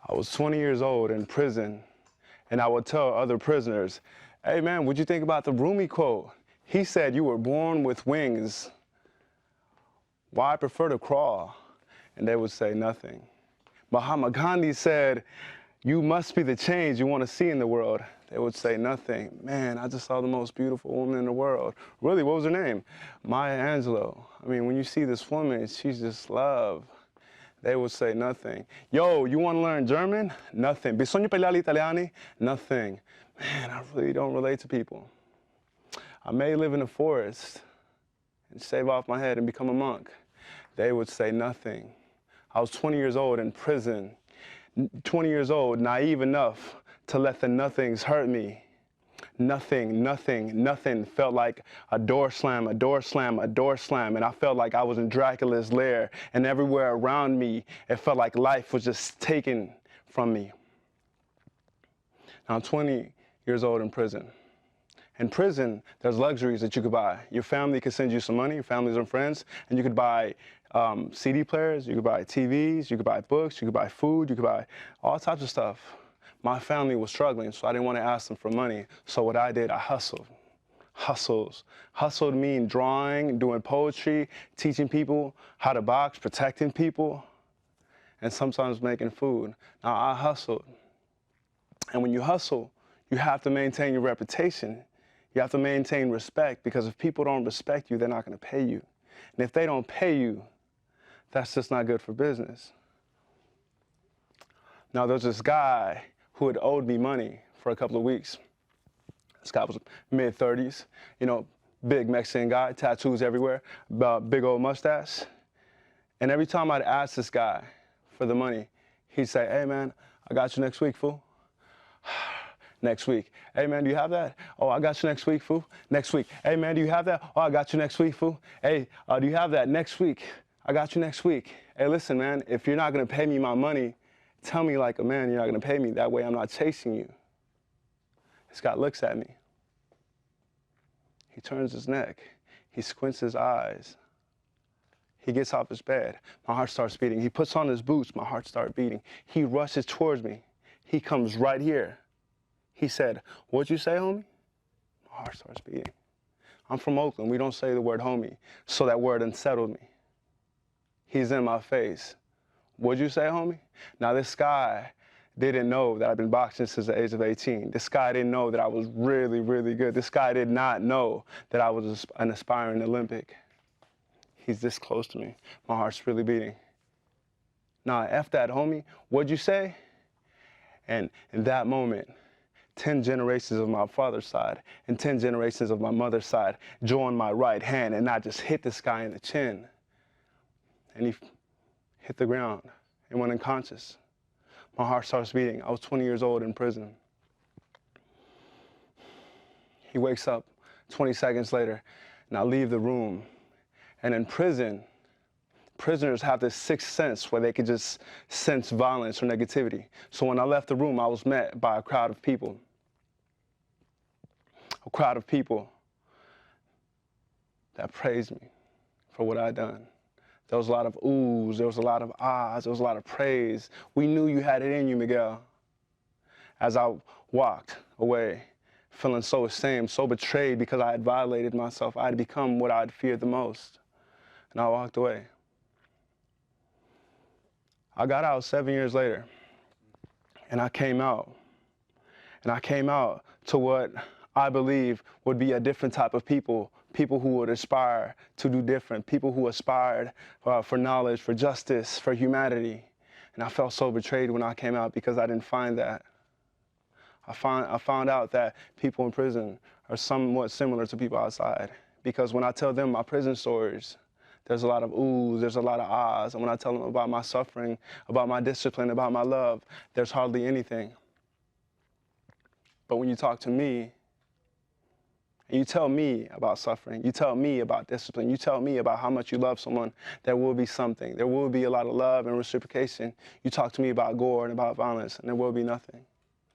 I was 20 years old in prison, and I would tell other prisoners, hey man, what'd you think about the Rumi quote? He said, you were born with wings. Why I prefer to crawl? And they would say nothing. Mahatma Gandhi said, you must be the change you want to see in the world. They would say nothing. Man, I just saw the most beautiful woman in the world. Really, what was her name? Maya Angelou. I mean, when you see this woman, she's just love. They would say nothing. Yo, you want to learn German? Nothing. Bisogna parlare italiano? Nothing. Man, I really don't relate to people. I may live in the forest and shave off my head and become a monk. They would say nothing. I was 20 years old in prison, 20 years old, naive enough to let the nothings hurt me. Nothing, nothing, nothing felt like a door slam, a door slam, a door slam, and I felt like I was in Dracula's lair, and everywhere around me, it felt like life was just taken from me. Now, I'm 20 years old in prison. In prison, there's luxuries that you could buy. Your family could send you some money, your families and friends, and you could buy CD players, you could buy TVs, you could buy books, you could buy food, you could buy all types of stuff. My family was struggling, so I didn't want to ask them for money. So what I did, I hustled. Hustled mean drawing, doing poetry, teaching people how to box, protecting people, and sometimes making food. Now, I hustled. And when you hustle, you have to maintain your reputation. You have to maintain respect, because if people don't respect you, they're not going to pay you. And if they don't pay you, that's just not good for business. Now, there's this guy who had owed me money for a couple of weeks. This guy was mid-30s, you know, big Mexican guy, tattoos everywhere, big old mustache. And every time I'd ask this guy for the money, he'd say, hey, man, I got you next week, fool. Next week. Hey, man, do you have that? Oh, I got you next week, fool. Next week. Hey, man, do you have that? Oh, I got you next week, fool. Hey, do you have that? Next week. I got you next week. Hey, listen, man, if you're not going to pay me my money, tell me like a man you're not going to pay me. That way I'm not chasing you. This guy looks at me. He turns his neck. He squints his eyes. He gets off his bed. My heart starts beating. He puts on his boots. My heart starts beating. He rushes towards me. He comes right here. He said, what'd you say, homie? My heart starts beating. I'm from Oakland. We don't say the word homie. So that word unsettled me. He's in my face. What'd you say, homie? Now, this guy didn't know that I've been boxing since the age of 18. This guy didn't know that I was really, really good. This guy did not know that I was an aspiring Olympic. He's this close to me. My heart's really beating. Nah, F that, homie. What'd you say? And in that moment, 10 generations of my father's side and 10 generations of my mother's side joined my right hand, and I just hit this guy in the chin. And he hit the ground and went unconscious. My heart starts beating. I was 20 years old in prison. He wakes up 20 seconds later, and I leave the room. And in prison, prisoners have this sixth sense where they could just sense violence or negativity. So when I left the room, I was met by a crowd of people. A crowd of people that praised me for what I'd done. There was a lot of oohs, there was a lot of ahs, there was a lot of praise. We knew you had it in you, Miguel. As I walked away, feeling so ashamed, so betrayed because I had violated myself, I had become what I'd feared the most. And I walked away. I got out 7 years later, and I came out. And I came out to what I believe would be a different type of people, people who would aspire to do different, people who aspired for knowledge, for justice, for humanity. And I felt so betrayed when I came out because I didn't find that. I found out that people in prison are somewhat similar to people outside, because when I tell them my prison stories, there's a lot of oohs, there's a lot of ahs. And when I tell them about my suffering, about my discipline, about my love, there's hardly anything. But when you talk to me, and you tell me about suffering, you tell me about discipline, you tell me about how much you love someone, there will be something. There will be a lot of love and reciprocation. You talk to me about gore and about violence, and there will be nothing.